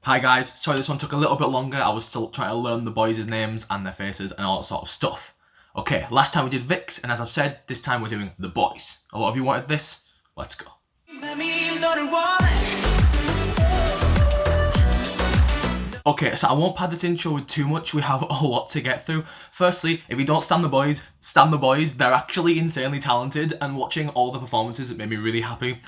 Hi guys, sorry this one took a little bit longer. I was still trying to learn the boys' names and their faces and all that sort of stuff. Okay, last time we did Vix, and as I've said, this time we're doing the boys. A lot of you wanted this, let's go. Okay, so I won't pad this intro with too much, we have a lot to get through. Firstly, if you don't stand the boys, stand the boys. They're actually insanely talented, and watching all the performances, it made me really happy.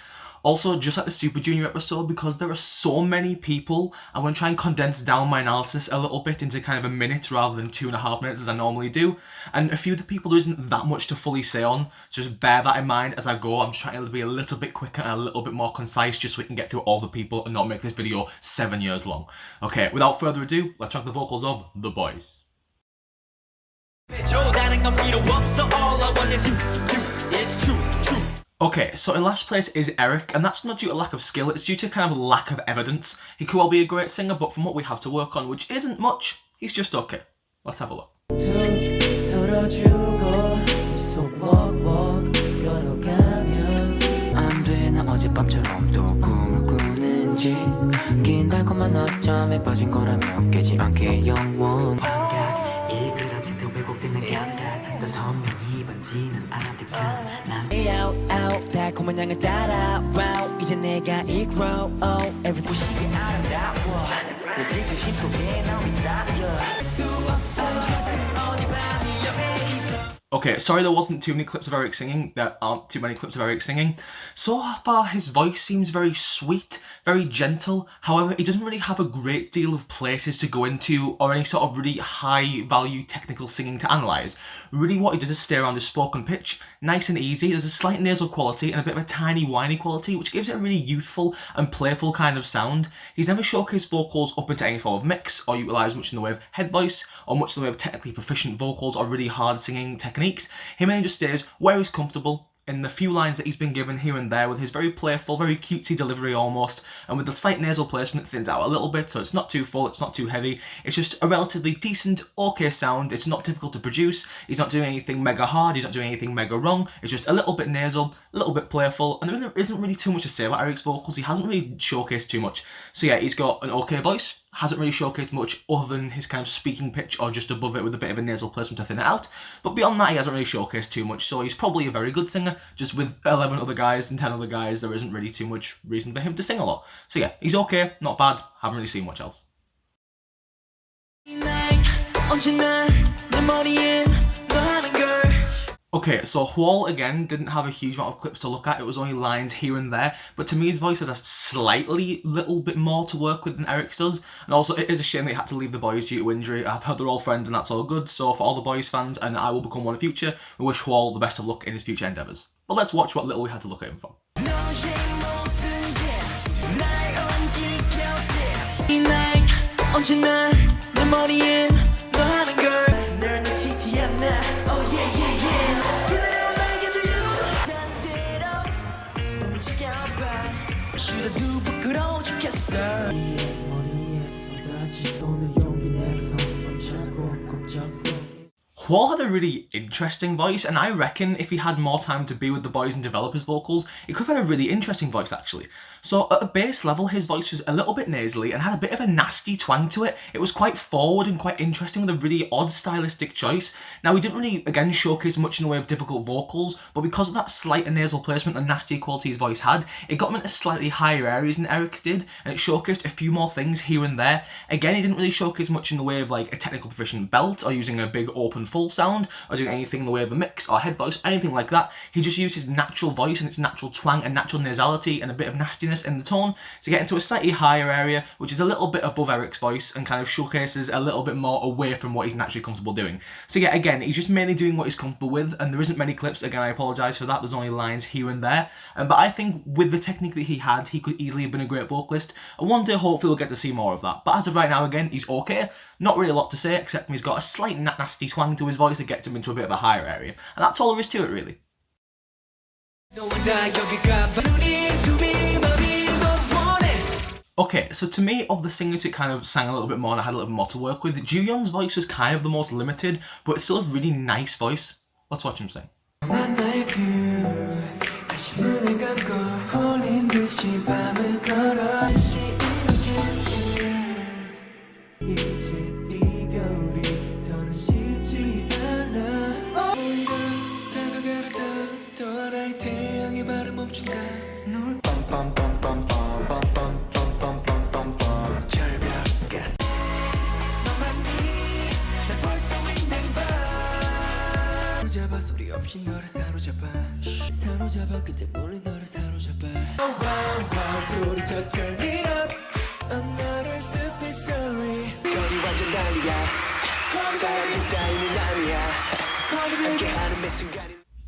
Also, just like the Super Junior episode, because there are so many people, I'm going to try and condense down my analysis a little bit into kind of a minute rather than 2.5 minutes as I normally do. And a few of the people there isn't that much to fully say on, so just bear that in mind as I go. I'm just trying to be a little bit quicker and a little bit more concise just so we can get through all the people and not make this video 7 years long. Okay, without further ado, let's check the vocals of the boys. It's true. Okay, so in last place is Eric, and that's not due to lack of skill, it's due to kind of lack of evidence. He could well be a great singer, but from what we have to work on, which isn't much, he's just okay. Let's have a look. Okay, sorry there wasn't too many clips of Eric singing. There aren't too many clips of Eric singing. So far, his voice seems very sweet, very gentle. However, he doesn't really have a great deal of places to go into or any sort of really high value technical singing to analyse. Really what he does is stay around his spoken pitch, nice and easy. There's a slight nasal quality and a bit of a tiny whiny quality, which gives it a really youthful and playful kind of sound. He's never showcased vocals up into any form of mix or utilised much in the way of head voice or much in the way of technically proficient vocals or really hard singing techniques. He mainly just stays where he's comfortable in the few lines that he's been given here and there with his very playful, very cutesy delivery almost, and with the slight nasal placement thins out a little bit so it's not too full, it's not too heavy. It's just a relatively decent, okay sound. It's not difficult to produce. He's not doing anything mega hard, he's not doing anything mega wrong. It's just a little bit nasal, a little bit playful, and there isn't really too much to say about Eric's vocals. He hasn't really showcased too much. So yeah, he's got an okay voice. Hasn't really showcased much other than his kind of speaking pitch or just above it with a bit of a nasal placement to thin it out. But beyond that, he hasn't really showcased too much, so he's probably a very good singer. Just with 11 other guys and 10 other guys, there isn't really too much reason for him to sing a lot. So yeah, he's okay, not bad, haven't really seen much else. Okay, so Hwall again didn't have a huge amount of clips to look at, it was only lines here and there, but to me his voice has a slightly little bit more to work with than Eric's does, and also it is a shame that he had to leave the boys due to injury. I've heard they're all friends and that's all good, so for all the boys fans, and I will become one in the future, we wish Hwall the best of luck in his future endeavours. But let's watch what little we had to look at him for. Hwall had a really interesting voice, and I reckon if he had more time to be with the boys and develop his vocals, he could have had a really interesting voice actually. So at a base level, his voice was a little bit nasally and had a bit of a nasty twang to it. It was quite forward and quite interesting with a really odd stylistic choice. Now, he didn't really, again, showcase much in the way of difficult vocals, but because of that slight nasal placement and nasty quality his voice had, it got him into slightly higher areas than Eric's did, and it showcased a few more things here and there. Again, he didn't really showcase much in the way of like a technical proficient belt or using a big open full sound or doing anything in the way of a mix or head voice, anything like that. He just used his natural voice and its natural twang and natural nasality and a bit of nastiness in the tone to get into a slightly higher area, which is a little bit above Eric's voice and kind of showcases a little bit more away from what he's naturally comfortable doing. So yeah, again, he's just mainly doing what he's comfortable with, and there isn't many clips. Again, I apologise for that, there's only lines here and there, but I think with the technique that he had, he could easily have been a great vocalist, and one day hopefully we'll get to see more of that. But as of right now, again, he's okay. Not really a lot to say, except he's got a slight nasty twang to his voice that gets him into a bit of a higher area, and that's all there is to it really. Okay, so to me, of the singers who kind of sang a little bit more and I had a little bit more to work with, Juyeon's voice was kind of the most limited, but it's still a really nice voice. Let's watch him sing.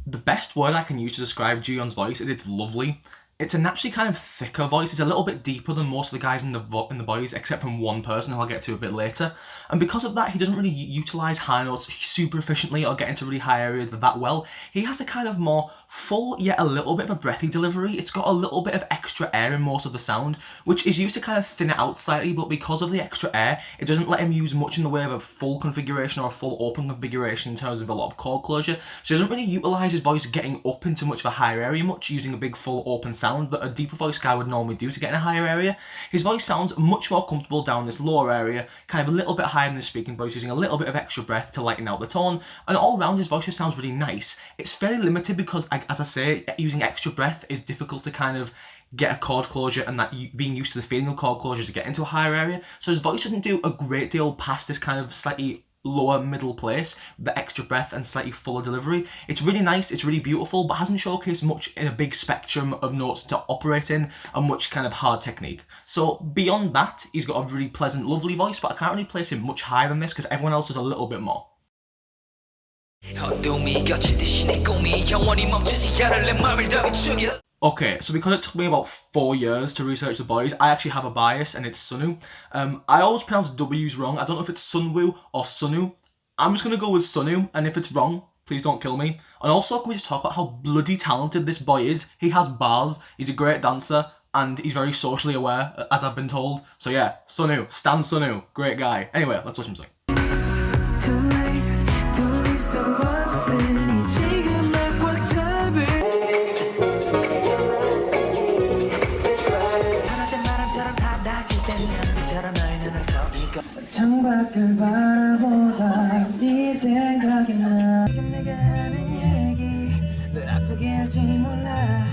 The best word I can use to describe Jooyeon's voice is it's lovely. It's a naturally kind of thicker voice. It's a little bit deeper than most of the guys in the Boyz, except from one person who I'll get to a bit later. And because of that, he doesn't really utilize high notes super efficiently or get into really high areas that well. He has a kind of more full, yet a little bit of a breathy delivery. It's got a little bit of extra air in most of the sound, which is used to kind of thin it out slightly, but because of the extra air, it doesn't let him use much in the way of a full configuration or a full open configuration in terms of a lot of chord closure. So he doesn't really utilize his voice getting up into much of a higher area much, using a big full open sound that a deeper voice guy would normally do to get in a higher area. His voice sounds much more comfortable down this lower area, kind of a little bit higher than the speaking voice, using a little bit of extra breath to lighten out the tone, and all around his voice just sounds really nice. It's fairly limited because, as I say, using extra breath is difficult to kind of get a chord closure and that being used to the feeling of chord closure to get into a higher area. So his voice doesn't do a great deal past this kind of slightly lower middle place, the extra breath and slightly fuller delivery. It's really nice, it's really beautiful, but hasn't showcased much in a big spectrum of notes to operate in and much kind of hard technique. So beyond that, he's got a really pleasant, lovely voice, but I can't really place him much higher than this because everyone else does a little bit more. Okay, so because it took me about 4 years to research the Boyz, I actually have a bias, and it's Sunwoo. I always pronounce W's wrong. I don't know if it's Sunwoo or Sunwoo. I'm just going to go with Sunwoo, and if it's wrong, please don't kill me. And also, can we just talk about how bloody talented this boy is? He has bars, he's a great dancer, and he's very socially aware, as I've been told. So yeah, Sunwoo, stan Sunwoo, great guy. Anyway, let's watch him sing. 창밖을 바라보다 네 생각이 나 내가 하는 얘기 널 아프게 할지 몰라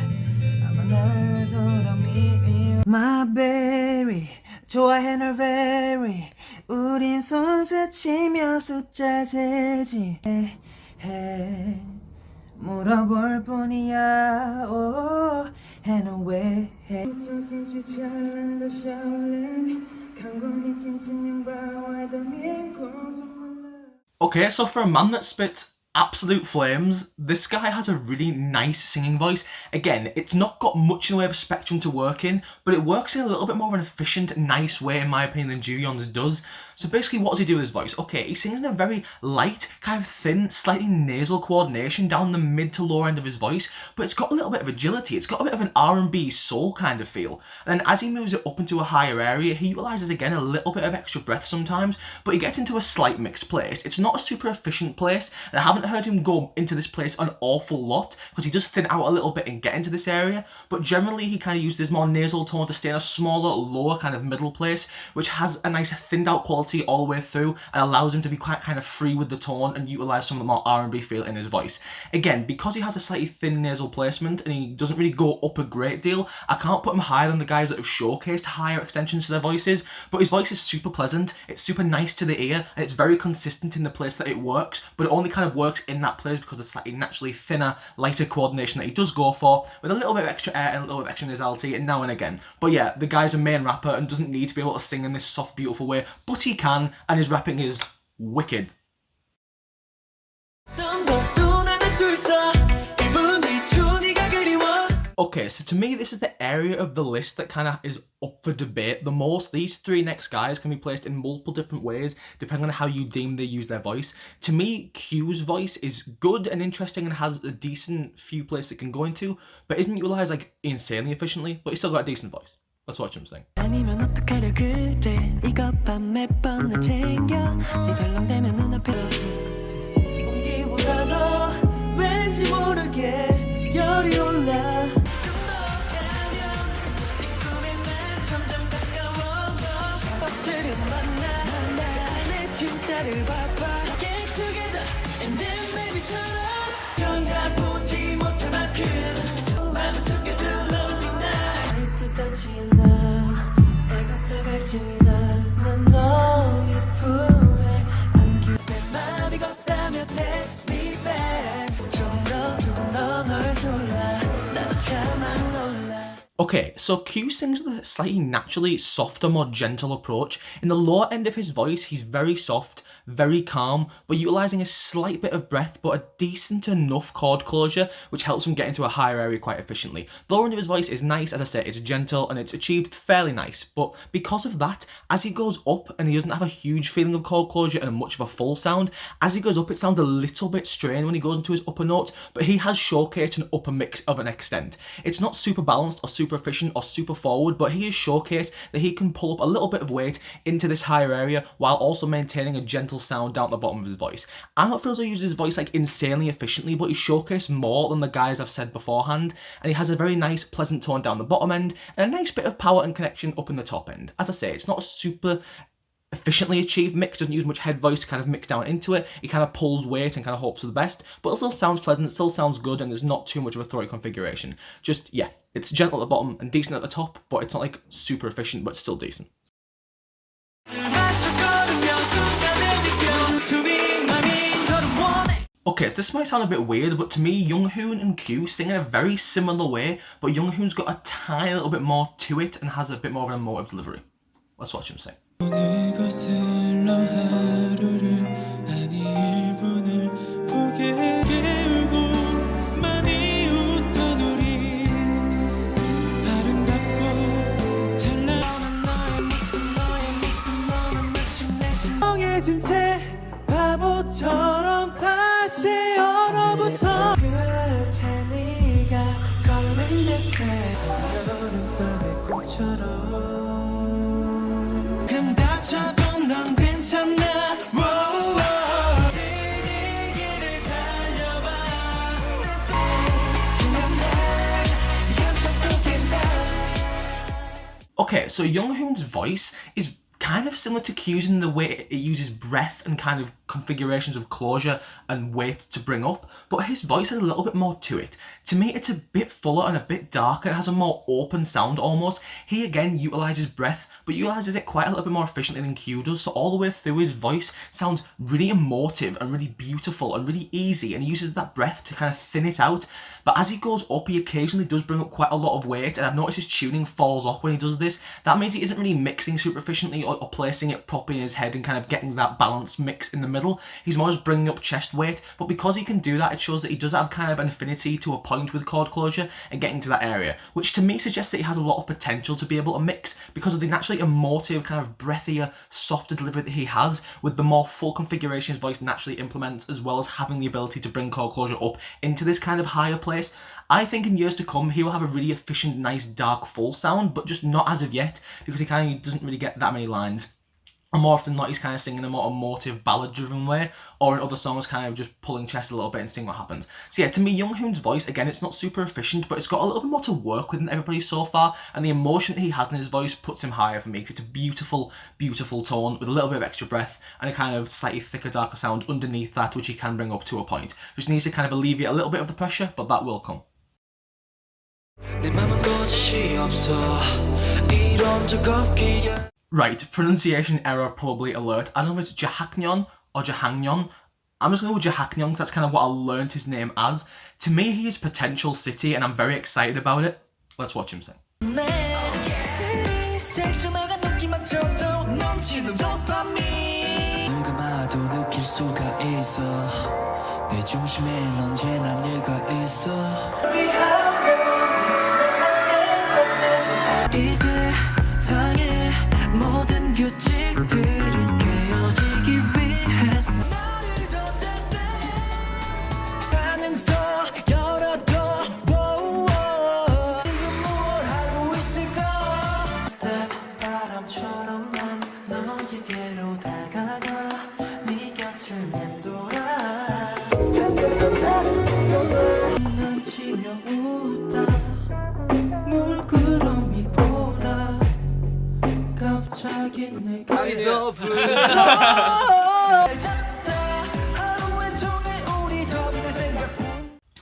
아마 널 소름이 My berry 좋아해 널 very 우린 손스치며 숫자 세지 해 물어볼 뿐이야 oh 해는 왜 해 잘난다 샤올링 Okay, so for a man that spits absolute flames, this guy has a really nice singing voice. Again, it's not got much in the way of a spectrum to work in, but it works in a little bit more of an efficient, nice way, in my opinion, than Jooyeon's does. So basically, what does he do with his voice? Okay, he sings in a very light, kind of thin, slightly nasal coordination down the mid to lower end of his voice, but it's got a little bit of agility. It's got a bit of an R&B soul kind of feel. And then as he moves it up into a higher area, he utilizes, again, a little bit of extra breath sometimes, but he gets into a slight mixed place. It's not a super efficient place, and I haven't heard him go into this place an awful lot, because he does thin out a little bit and get into this area, but generally he kind of uses his more nasal tone to stay in a smaller, lower kind of middle place, which has a nice thinned out quality all the way through and allows him to be quite kind of free with the tone and utilize some of the more R&B feel in his voice. Again, because he has a slightly thin nasal placement and he doesn't really go up a great deal, I can't put him higher than the guys that have showcased higher extensions to their voices, but his voice is super pleasant, it's super nice to the ear, and it's very consistent in the place that it works, but it only kind of works in that place because of the slightly naturally thinner, lighter coordination that he does go for, with a little bit of extra air and a little bit of extra nasality now and again. But yeah, the guy's a main rapper and doesn't need to be able to sing in this soft, beautiful way, but he can, and his rapping is wicked. Okay, so to me, this is the area of the list that kind of is up for debate the most. These three next guys can be placed in multiple different ways, depending on how you deem they use their voice. To me, Q's voice is good and interesting and has a decent few places it can go into, but isn't utilized like insanely efficiently, but he's still got a decent voice. Let's watch him sing. Okay, so Q sings with a slightly naturally softer, more gentle approach. In the lower end of his voice, he's very soft, very calm, but utilising a slight bit of breath, but a decent enough chord closure, which helps him get into a higher area quite efficiently. The lower end of his voice is nice, as I say, it's gentle, and it's achieved fairly nice, but because of that, as he goes up, and he doesn't have a huge feeling of chord closure and much of a full sound, as he goes up, it sounds a little bit strained when he goes into his upper notes, but he has showcased an upper mix of an extent. It's not super balanced or super efficient or super forward, but he has showcased that he can pull up a little bit of weight into this higher area while also maintaining a gentle sound down at the bottom of his voice. I'm not feel as though he uses his voice like insanely efficiently, but he showcased more than the guys I've said beforehand, and he has a very nice pleasant tone down the bottom end and a nice bit of power and connection up in the top end. As I say, it's not a super efficiently achieved mix, doesn't use much head voice to kind of mix down into it. He kind of pulls weight and kind of hopes for the best, but it still sounds pleasant, it still sounds good, and there's not too much of a throaty configuration. Just, yeah, it's gentle at the bottom and decent at the top, but it's not like super efficient, but it's still decent. Okay, so this might sound a bit weird, but to me, Younghoon and Q sing in a very similar way, but Younghoon's got a tiny little bit more to it and has a bit more of an emotive delivery. Let's watch him sing. 바보처럼 다시 얼어붙어 끝에 네가 걸린 듯해 여름밤의 꿈처럼 금 다쳐도 넌 괜찮아 지리기를 달려봐 Okay, so Younghoon's voice is kind of similar to Q's in the way it uses breath and kind of configurations of closure and weight to bring up, but his voice has a little bit more to it. To me, it's a bit fuller and a bit darker. It has a more open sound almost. He again utilises breath, but utilises it quite a little bit more efficiently than Q does, so all the way through his voice sounds really emotive and really beautiful and really easy, and he uses that breath to kind of thin it out. But as he goes up, he occasionally does bring up quite a lot of weight, and I've noticed his tuning falls off when he does this. That means he isn't really mixing super efficiently or placing it properly in his head and kind of getting that balanced mix in the middle. He's more just bringing up chest weight, but because he can do that, it shows that he does have kind of an affinity to a point with chord closure and getting to that area, which to me suggests that he has a lot of potential to be able to mix because of the naturally emotive, kind of breathier, softer delivery that he has with the more full configuration his voice naturally implements, as well as having the ability to bring chord closure up into this kind of higher place. I think in years to come, he will have a really efficient, nice, dark, full sound, but just not as of yet, because he kind of doesn't really get that many lines. And more often than not, he's kind of singing in a more emotive, ballad-driven way, or in other songs, kind of just pulling chest a little bit and seeing what happens. So yeah, to me, Younghoon's voice, again, it's not super efficient, but it's got a little bit more to work with than everybody so far, and the emotion that he has in his voice puts him higher for me, because it's a beautiful, beautiful tone with a little bit of extra breath and a kind of slightly thicker, darker sound underneath that, which he can bring up to a point. Just needs to kind of alleviate a little bit of the pressure, but that will come. Right, pronunciation error probably alert. I don't know if it's Jahaknyon or Jahangnon. I'm just going to go with Jahaknyon because that's kind of what I learned his name as. To me, he is potential city and I'm very excited about it. Let's watch him sing.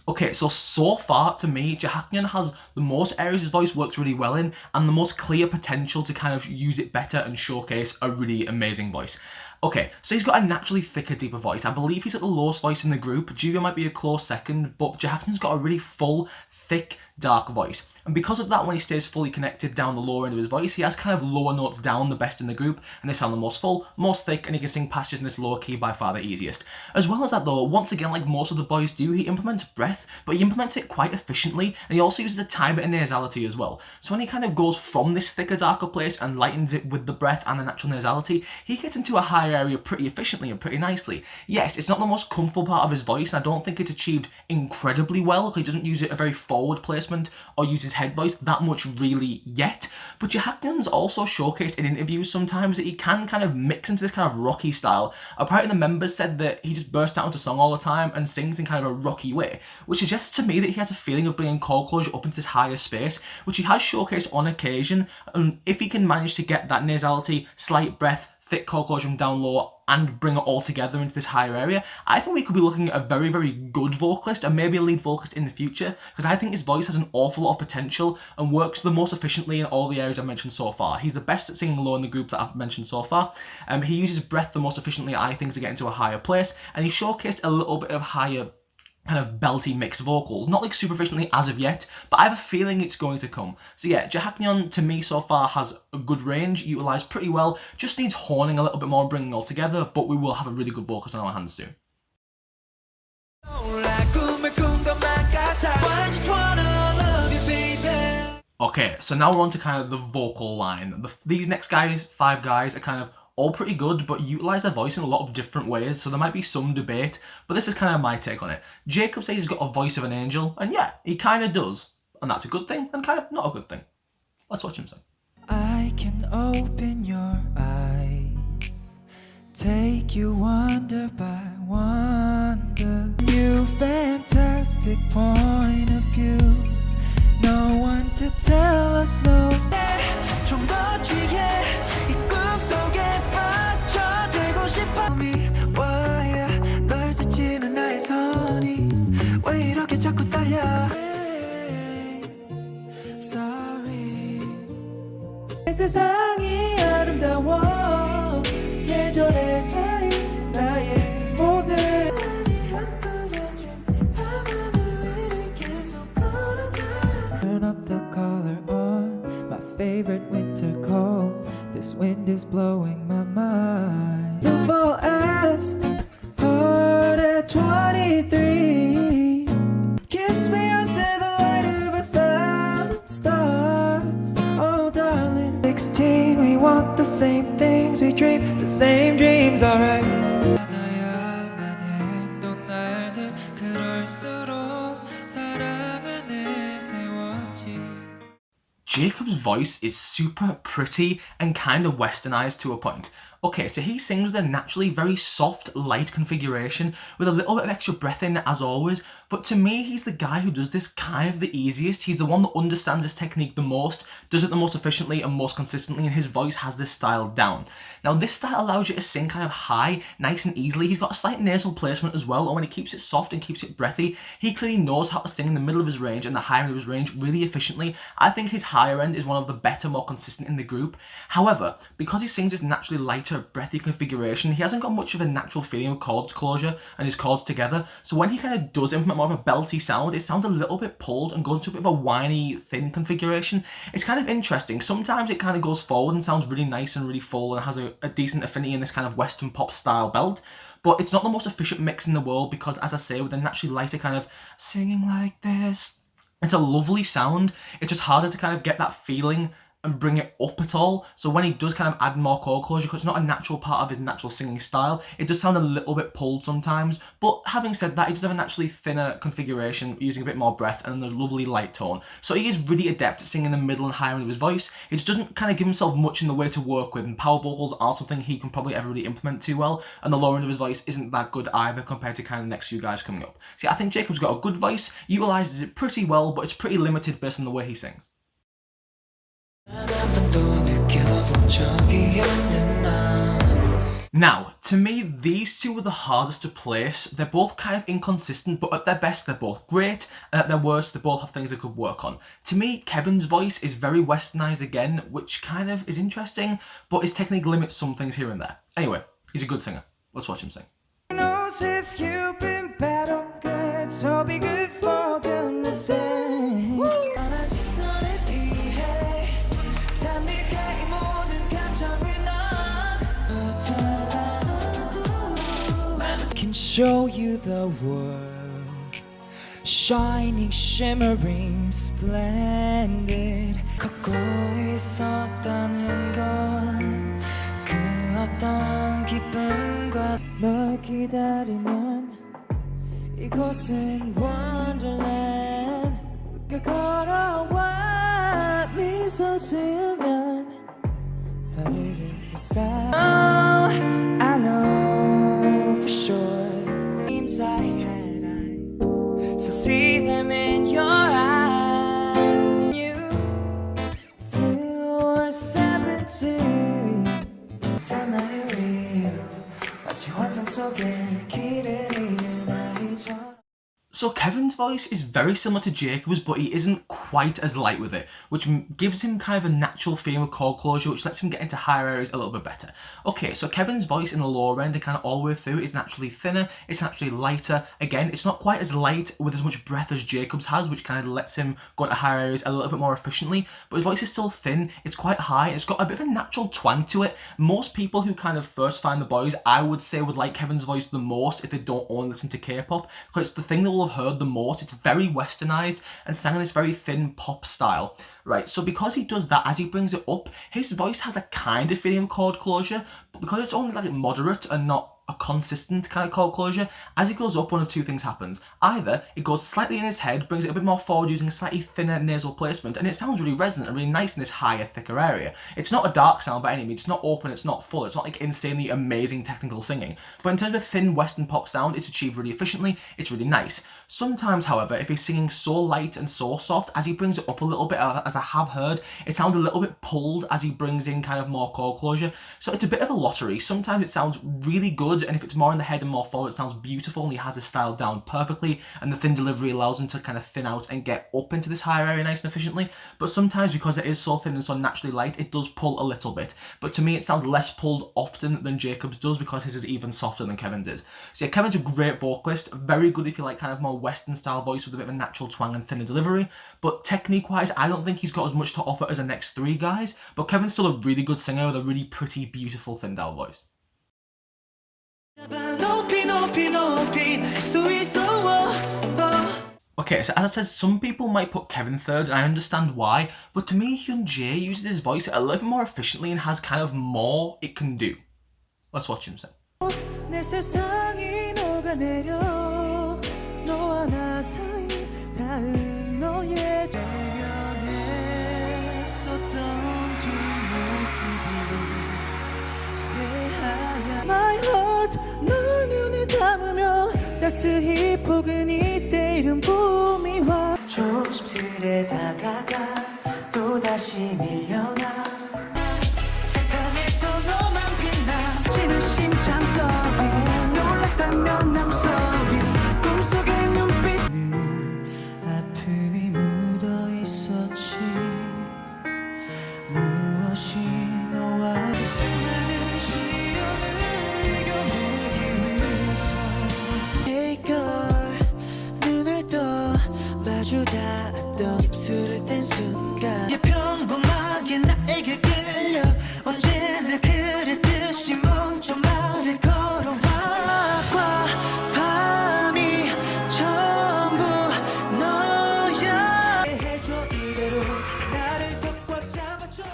Okay, so far to me, Jahaknyan has the most areas his voice works really well in and the most clear potential to kind of use it better and showcase a really amazing voice. Okay, so he's got a naturally thicker, deeper voice. I believe he's at the lowest voice in the group. Julia might be a close second, but Jahaknyan's got a really full, thick, dark voice. And because of that, when he stays fully connected down the lower end of his voice, he has kind of lower notes down the best in the group, and they sound the most full, most thick, and he can sing passages in this lower key by far the easiest. As well as that though, once again, like most of the boys do, he implements breath, but he implements it quite efficiently, and he also uses a tiny bit of nasality as well. So when he kind of goes from this thicker, darker place and lightens it with the breath and the natural nasality, he gets into a higher area pretty efficiently and pretty nicely. Yes, it's not the most comfortable part of his voice, and I don't think it's achieved incredibly well. He doesn't use it a very forward placement or use his head voice that much really yet, but Jahacknion's also showcased in interviews sometimes that he can kind of mix into this kind of rocky style. Apparently the members said that he just bursts out into song all the time and sings in kind of a rocky way, which suggests to me that he has a feeling of bringing chord closure up into this higher space, which he has showcased on occasion. And if he can manage to get that nasality, slight breath, thick chord closure from down low, and bring it all together into this higher area, I think we could be looking at a very, very good vocalist, and maybe a lead vocalist in the future, because I think his voice has an awful lot of potential and works the most efficiently in all the areas I've mentioned so far. He's the best at singing low in the group that I've mentioned so far. He uses breath the most efficiently, I think, to get into a higher place, and he showcased a little bit of higher kind of belty mixed vocals, not like super efficiently as of yet, but I have a feeling it's going to come. So yeah, Jahacknion to me so far has a good range, utilised pretty well, just needs honing a little bit more and bringing it all together, but we will have a really good vocalist on our hands soon. Okay, so now we're on to kind of the vocal line. These next guys, 5 guys, are kind of all pretty good, but utilise their voice in a lot of different ways, so there might be some debate, but this is kind of my take on it. Jacob says he's got a voice of an angel, and yeah, he kind of does, and that's a good thing, and kind of not a good thing. Let's watch him sing. I can open your eyes, take you wonder by wonder, new fantastic point of view, no one to tell us no. 좀 더 취해 이 꿈속에 빠져들고 싶어 미워야 널 스치는 나의 손이 왜 이렇게 자꾸 떨려. Sorry 이 세상이 아름다워 예전에 쌓인 나의 모든 Turn up the color on my favorite winter coat. This wind is blowing my mind. Simple as hard at 23. Kiss me under the light of 1,000 stars. Oh darling, 16 we want the same things. We dream the same dreams, alright. 하나야만 했던 날들 그럴수록 사랑을 내세웠지. Jacob's voice is super pretty and kind of westernized to a point. Okay, so he sings with a naturally very soft, light configuration with a little bit of extra breath in it as always, but to me he's the guy who does this kind of the easiest. He's the one that understands this technique the most, does it the most efficiently and most consistently, and his voice has this style down. Now this style allows you to sing kind of high, nice and easily. He's got a slight nasal placement as well, and when he keeps it soft and keeps it breathy, he clearly knows how to sing in the middle of his range and the higher end of his range really efficiently. I think his higher end is one of the better, more consistent in the group. However, because he sings this naturally lighter, breathy configuration, he hasn't got much of a natural feeling of chords closure and his chords together, so when he kind of does implement more of a belty sound, it sounds a little bit pulled and goes into a bit of a whiny, thin configuration. It's kind of interesting. Sometimes it kind of goes forward and sounds really nice and really full and has a decent affinity in this kind of western pop style belt, but it's not the most efficient mix in the world because, as I say, with a naturally lighter kind of singing like this, it's a lovely sound. It's just harder to kind of get that feeling and bring it up at all. So when he does kind of add more chord closure, because it's not a natural part of his natural singing style, it does sound a little bit pulled sometimes. But having said that, he does have a naturally thinner configuration using a bit more breath and a lovely light tone. So he is really adept at singing the middle and higher end of his voice. He just doesn't kind of give himself much in the way to work with, and power vocals are something he can probably ever really implement too well, and the lower end of his voice isn't that good either compared to kind of the next few guys coming up. See, I think Jacob's got a good voice, utilises it pretty well, but it's pretty limited based on the way he sings. Now, to me, these two are the hardest to place. They're both kind of inconsistent, but at their best, they're both great, and at their worst, they both have things they could work on. To me, Kevin's voice is very westernized again, which kind of is interesting, but his technique limits some things here and there. Anyway, he's a good singer. Let's watch him sing. Knows if you've been bad or good, so be good for goodness sake. Can show you the world, shining, shimmering, splendid. 걷고 있었다는 건 그 어떤 기쁨과 널 기다리면 이곳은 Wonderland. 그 걸어와 미소 지으면 서리를 his어. I know for sure dreams I had, I still see them in your eyes. You were 17. 단 나의 real 마치 환상 속에 길을 잃은 아이처럼. So Kevin's voice is very similar to Jacob's, but he isn't quite as light with it, which gives him kind of a natural feeling of chord closure, which lets him get into higher areas a little bit better. Okay, so Kevin's voice in the lower end and kind of all the way through is naturally thinner, it's naturally lighter. Again, it's not quite as light with as much breath as Jacob's has, which kind of lets him go into higher areas a little bit more efficiently, but his voice is still thin, it's quite high, it's got a bit of a natural twang to it. Most people who kind of first find the Boyz, I would say, would like Kevin's voice the most if they don't only listen to K-pop, because it's the thing that will have heard the most. It's very westernized and sang in this very thin pop style, right? So because he does that, as he brings it up, his voice has a kind of feeling of chord closure, but because it's only like moderate and not a consistent kind of chord closure, as it goes up, one of two things happens. Either it goes slightly in his head, brings it a bit more forward using a slightly thinner nasal placement, and it sounds really resonant and really nice in this higher, thicker area. It's not a dark sound by any means, it's not open, it's not full, it's not like insanely amazing technical singing, but in terms of a thin western pop sound, it's achieved really efficiently, it's really nice. Sometimes, however, if he's singing so light and so soft, as he brings it up a little bit, as I have heard, it sounds a little bit pulled as he brings in kind of more chord closure, so it's a bit of a lottery. Sometimes it sounds really good, and if it's more in the head and more forward, it sounds beautiful and he has his style down perfectly, and the thin delivery allows him to kind of thin out and get up into this higher area nice and efficiently. But sometimes, because it is so thin and so naturally light, it does pull a little bit. But to me, it sounds less pulled often than Jacob's does, because his is even softer than Kevin's is. So yeah, Kevin's a great vocalist, very good if you like kind of more western style voice with a bit of a natural twang and thinner delivery. But technique wise, I don't think he's got as much to offer as the next three guys, but Kevin's still a really good singer with a really pretty, beautiful thin down voice. Okay, so as I said, some people might put Kevin third, and I understand why, but to me, Hyunjae uses his voice a little bit more efficiently and has kind of more it can do. Let's watch him sing. 내 세상이 녹아내려 너와 나 사이 닿은 너의 대면했었던 두 모습이 새하얀 My heart 널 눈에 담으며 따스히 포근히 때이른 봄이 와 조심스레 다가가 또다시 밀려나 세상에서 너만 빛나 지는 심장 소리 놀랐다면 I'm sorry 꿈속의 눈빛 아픔이 묻어있었지 무엇이 너와 그 수많은 시련을 이겨내기 위해서 Hey girl 눈을 떠 마주 닿았던 입술을 뗀 순간 평범하게 나에게 끌려 언제나 그랬듯이 먼저 말을 걸어와 밤이 전부 너야 해줘 이대로 나를 꽉 잡아줘.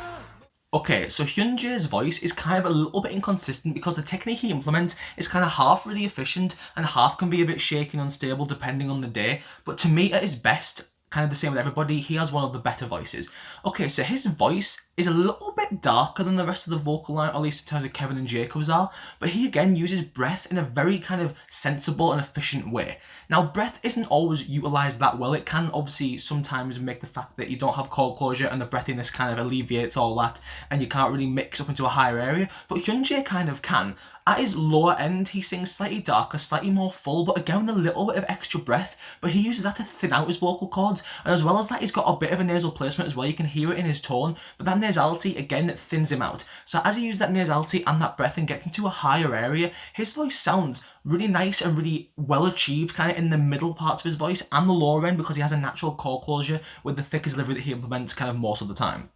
Okay, so Hyunjae's voice is kind of a little bit inconsistent because the technique he implements is kind of half really efficient and half can be a bit shaky and unstable depending on the day, but to me at his best, kind of the same with everybody, he has one of the better voices. Okay, so his voice is a little bit darker than the rest of the vocal line, or at least in terms of Kevin and Jacob's are, but he again uses breath in a very kind of sensible and efficient way. Now, breath isn't always utilised that well. It can obviously sometimes make the fact that you don't have chord closure and the breathiness kind of alleviates all that, and you can't really mix up into a higher area, but Hyunjae kind of can. At his lower end, he sings slightly darker, slightly more full, but again with a little bit of extra breath, but he uses that to thin out his vocal cords, and as well as that, he's got a bit of a nasal placement as well. You can hear it in his tone, but that nasality, again, thins him out. So as he uses that nasality and that breath and gets into a higher area, his voice sounds really nice and really well achieved kind of in the middle parts of his voice and the lower end, because he has a natural chord closure with the thicker delivery that he implements kind of most of the time.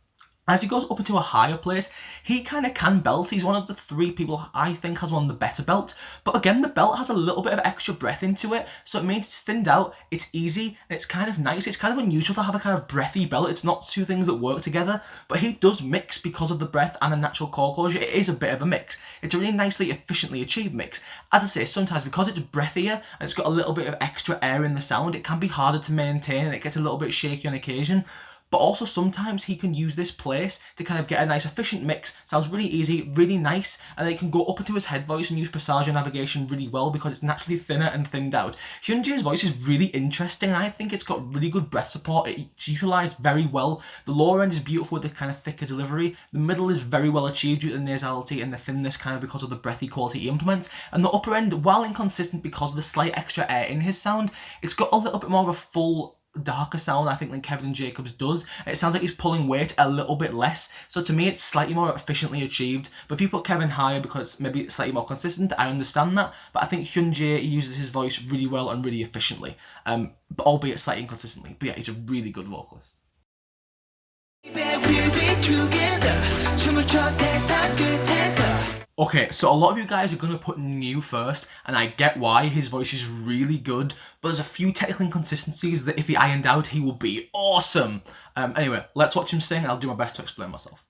As he goes up into a higher place, he kind of can belt. He's one of the 3 people I think has one of the better belts. But again, the belt has a little bit of extra breath into it, so it means it's thinned out, it's easy, and it's kind of nice. It's kind of unusual to have a kind of breathy belt. It's not 2 things that work together, but he does mix because of the breath and a natural core closure. It is a bit of a mix. It's a really nicely, efficiently achieved mix. As I say, sometimes because it's breathier and it's got a little bit of extra air in the sound, it can be harder to maintain and it gets a little bit shaky on occasion. But also sometimes he can use this place to kind of get a nice efficient mix. Sounds really easy, really nice, and then he can go up into his head voice and use passage navigation really well because it's naturally thinner and thinned out. Hyunjae's voice is really interesting, and I think it's got really good breath support. It's utilised very well. The lower end is beautiful with the kind of thicker delivery. The middle is very well achieved due to the nasality and the thinness kind of because of the breathy quality he implements. And the upper end, while inconsistent because of the slight extra air in his sound, it's got a little bit more of a full darker sound I think than Kevin Jacobs does. It sounds like he's pulling weight a little bit less, so to me it's slightly more efficiently achieved. But if you put Kevin higher because maybe it's slightly more consistent, I understand that, but I think Hyunjae uses his voice really well and really efficiently, but albeit slightly inconsistently. But yeah, he's a really good vocalist. Okay, so a lot of you guys are going to put New first, and I get why. His voice is really good, but there's a few technical inconsistencies that if he ironed out, he will be awesome. Anyway, let's watch him sing, and I'll do my best to explain myself.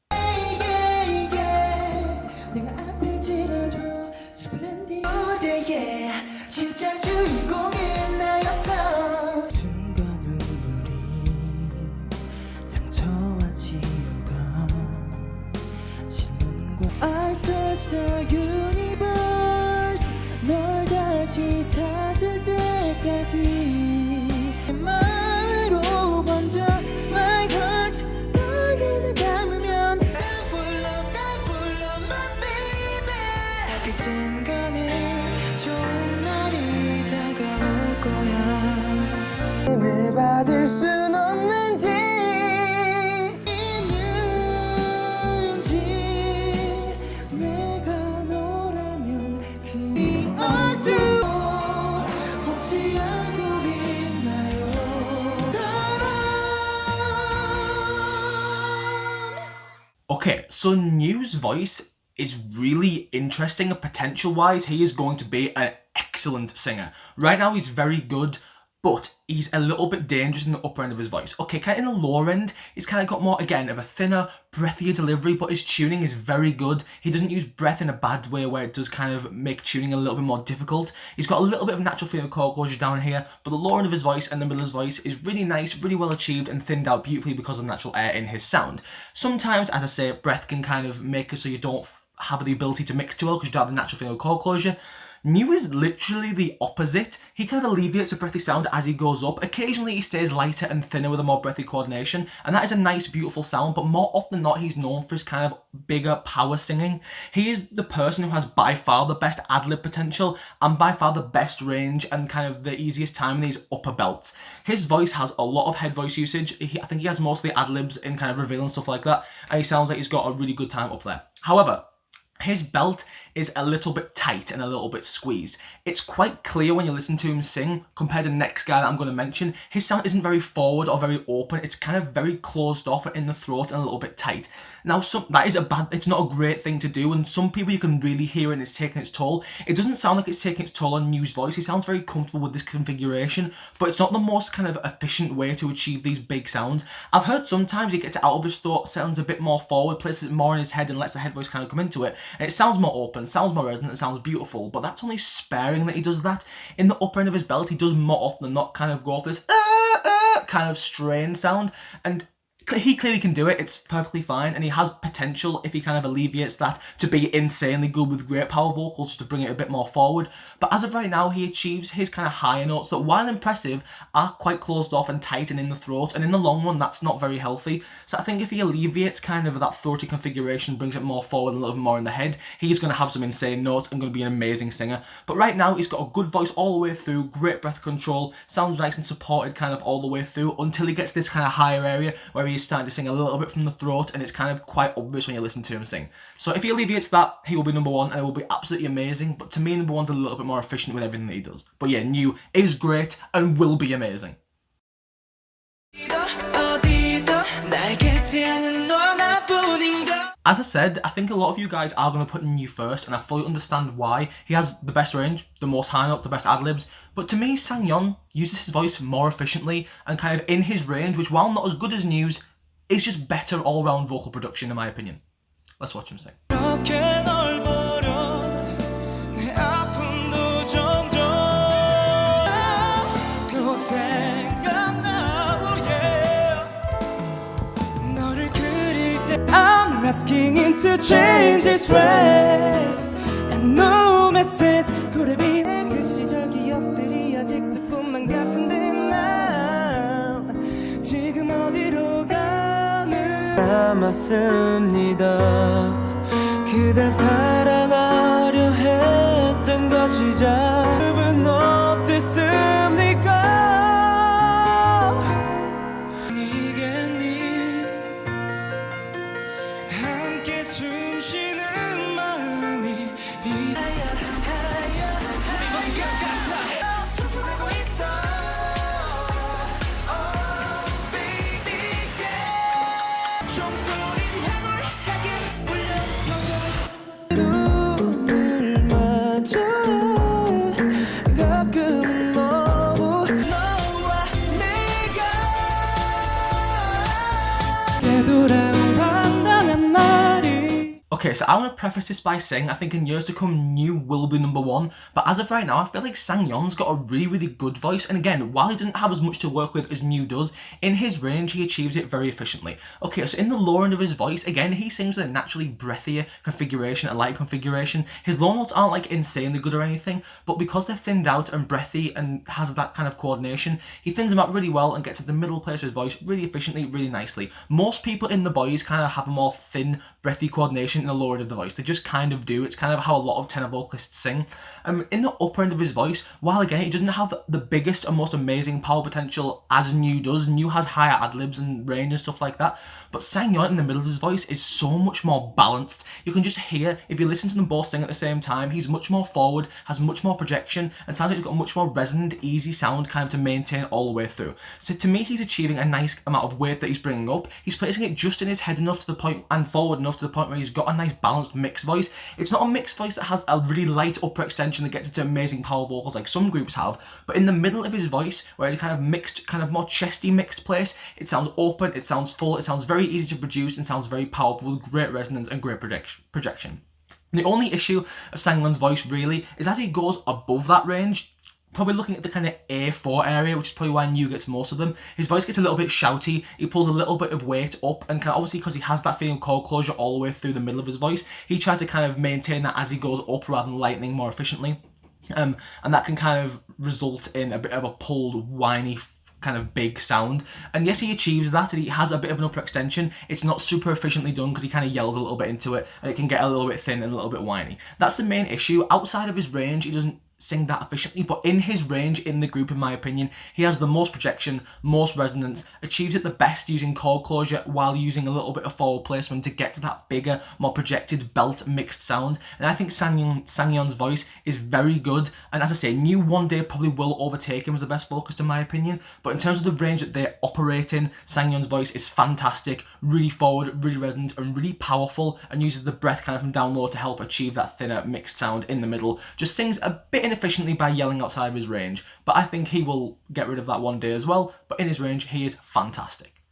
I search the universe 널 다시 찾을 때까지 마음으로 번져 my heart 널 눈에 담으면 I'm full of my baby 언젠가는 좋은 날이 다가올 거야 힘을 받을 순 없는지 Okay, so New's voice is really interesting, and potential-wise, he is going to be an excellent singer. Right now, he's very good, but he's a little bit dangerous in the upper end of his voice. Okay, kind of in the lower end, he's kind of got more, again, of a thinner, breathier delivery, but his tuning is very good. He doesn't use breath in a bad way where it does kind of make tuning a little bit more difficult. He's got a little bit of natural feel of core closure down here, but the lower end of his voice and the middle of his voice is really nice, really well achieved, and thinned out beautifully because of natural air in his sound. Sometimes, as I say, breath can kind of make it so you don't have the ability to mix too well because you don't have the natural feel of core closure. New is literally the opposite. He kind of alleviates the breathy sound as he goes up. Occasionally he stays lighter and thinner with a more breathy coordination, and that is a nice, beautiful sound, but more often than not, he's known for his kind of bigger power singing. He is the person who has by far the best ad-lib potential and by far the best range and kind of the easiest time in these upper belts. His voice has a lot of head voice usage. I think he has mostly ad-libs in kind of reveal and stuff like that, and he sounds like he's got a really good time up there. However, his belt is a little bit tight and a little bit squeezed. It's quite clear when you listen to him sing compared to the next guy that I'm going to mention. His sound isn't very forward or very open. It's kind of very closed off in the throat and a little bit tight. Now, it's not a great thing to do, and some people you can really hear it and it's taking its toll. It doesn't sound like it's taking its toll on New's voice. He sounds very comfortable with this configuration, but it's not the most kind of efficient way to achieve these big sounds. I've heard sometimes he gets it out of his throat, sounds a bit more forward, places it more in his head and lets the head voice kind of come into it, and it sounds more open, sounds more resonant, it sounds beautiful, but that's only sparing that he does that. In the upper end of his belt, he does more often than not kind of go off this kind of strain sound, and he clearly can do it. It's perfectly fine, and he has potential if he kind of alleviates that to be insanely good with great power vocals to bring it a bit more forward. But as of right now, he achieves his kind of higher notes that, while impressive, are quite closed off and tight and in the throat, and in the long run that's not very healthy. So I think if he alleviates kind of that throaty configuration, brings it more forward and a little bit more in the head, he's going to have some insane notes and going to be an amazing singer. But right now he's got a good voice all the way through, great breath control, sounds nice and supported kind of all the way through until he gets this kind of higher area where he's starting to sing a little bit from the throat, and it's kind of quite obvious when you listen to him sing. So if he alleviates that, he will be number one, and it will be absolutely amazing. But to me, number one's a little bit more efficient with everything that he does. But yeah, New is great and will be amazing. 어디든 날개 태양은 넌 아픈 As I said, I think a lot of you guys are going to put New first, and I fully understand why. He has the best range, the most high notes, the best ad-libs, but to me, Sangyeon uses his voice more efficiently and kind of in his range, which while not as good as New's, is just better all-round vocal production in my opinion. Let's watch him sing. 이렇게 널 보려 내 아픔도 점점 또 생각나고 yeah. 너를 그릴 때 I'm asking him to change his way and no message could have been 그 시절 기억들이 아직도 꿈만 같은데 난 지금 어디로 가는 남았습니다 그댈 사랑하려 했던 것이자 여러분 어땠습니까 니겠니 함께 숨쉬는 마음이 눈을 맞아 가끔은 너무 너와 내가 되돌아온 황당한 말이. Okay, so I'm going to preface this by saying I think in years to come, New will be number one, but as of right now, I feel like Sangyeon's got a really, really good voice, and again, while he doesn't have as much to work with as New does, in his range, he achieves it very efficiently. Okay, so in the lower end of his voice, again, he sings with a naturally breathier configuration, a light configuration. His low notes aren't like insanely good or anything, but because they're thinned out and breathy and has that kind of coordination, he thins them out really well and gets to the middle place of his voice really efficiently, really nicely. Most people in the Boyz kind of have a more thin, breathy coordination in the lower end of the voice. They just kind of do. It's kind of how a lot of tenor vocalists sing. In the upper end of his voice, while again he doesn't have the biggest and most amazing power potential as New does, New has higher ad-libs and range and stuff like that, but Sangyeon in the middle of his voice is so much more balanced. You can just hear, if you listen to them both sing at the same time, he's much more forward, has much more projection, and sounds like he's got a much more resonant, easy sound kind of to maintain all the way through. So to me, he's achieving a nice amount of weight that he's bringing up. He's placing it just in his head enough to the point, and forward enough to the point where he's got a nice balanced mixed voice. It's not a mixed voice that has a really light upper extension that gets into amazing power vocals like some groups have, but in the middle of his voice, where it's kind of mixed, kind of more chesty mixed place, it sounds open, it sounds full, it sounds very easy to produce, and sounds very powerful with great resonance and great projection. The only issue of Sangyeon's voice really is as he goes above that range, probably looking at the kind of A4 area, which is probably why New gets most of them, his voice gets a little bit shouty, he pulls a little bit of weight up, and kind of, obviously because he has that feeling of chord closure all the way through the middle of his voice, he tries to kind of maintain that as he goes up rather than lightening more efficiently. And that can kind of result in a bit of a pulled, whiny, kind of big sound. And yes, he achieves that, and he has a bit of an upper extension. It's not super efficiently done because he kind of yells a little bit into it, and it can get a little bit thin and a little bit whiny. That's the main issue. Outside of his range, he doesn't sing that efficiently, but in his range in the group, in my opinion, he has the most projection, most resonance, achieves it the best using chord closure while using a little bit of forward placement to get to that bigger, more projected belt mixed sound. And I think Sangyeon's voice is very good, and as I say, New one day probably will overtake him as the best vocalist in my opinion, but in terms of the range that they operate in, Sangyeon's voice is fantastic, really forward, really resonant, and really powerful, and uses the breath kind of from down low to help achieve that thinner mixed sound in the middle. Just sings a bit inefficiently by yelling outside of his range, but I think he will get rid of that one day as well. But in his range, he is fantastic.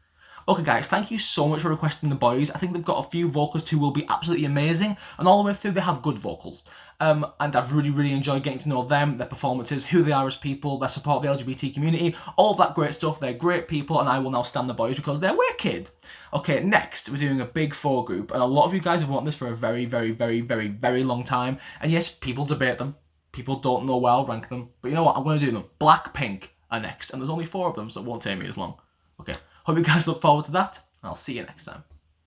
Okay guys, thank you so much for requesting the Boyz. I think they've got a few vocalists who will be absolutely amazing, and all the way through they have good vocals. And I've really enjoyed getting to know them, their performances, who they are as people, their support of the LGBT community, all of that great stuff. They're great people, and I will now stand the Boyz because they're wicked. Okay, next we're doing a big four group, and a lot of you guys have wanted this for a very long time. And yes, people debate them. People don't know where I'll rank them, but you know what? I'm going to do them. Blackpink are next, and there's only 4 of them, so it won't take me as long. Okay, hope you guys look forward to that, and I'll see you next time.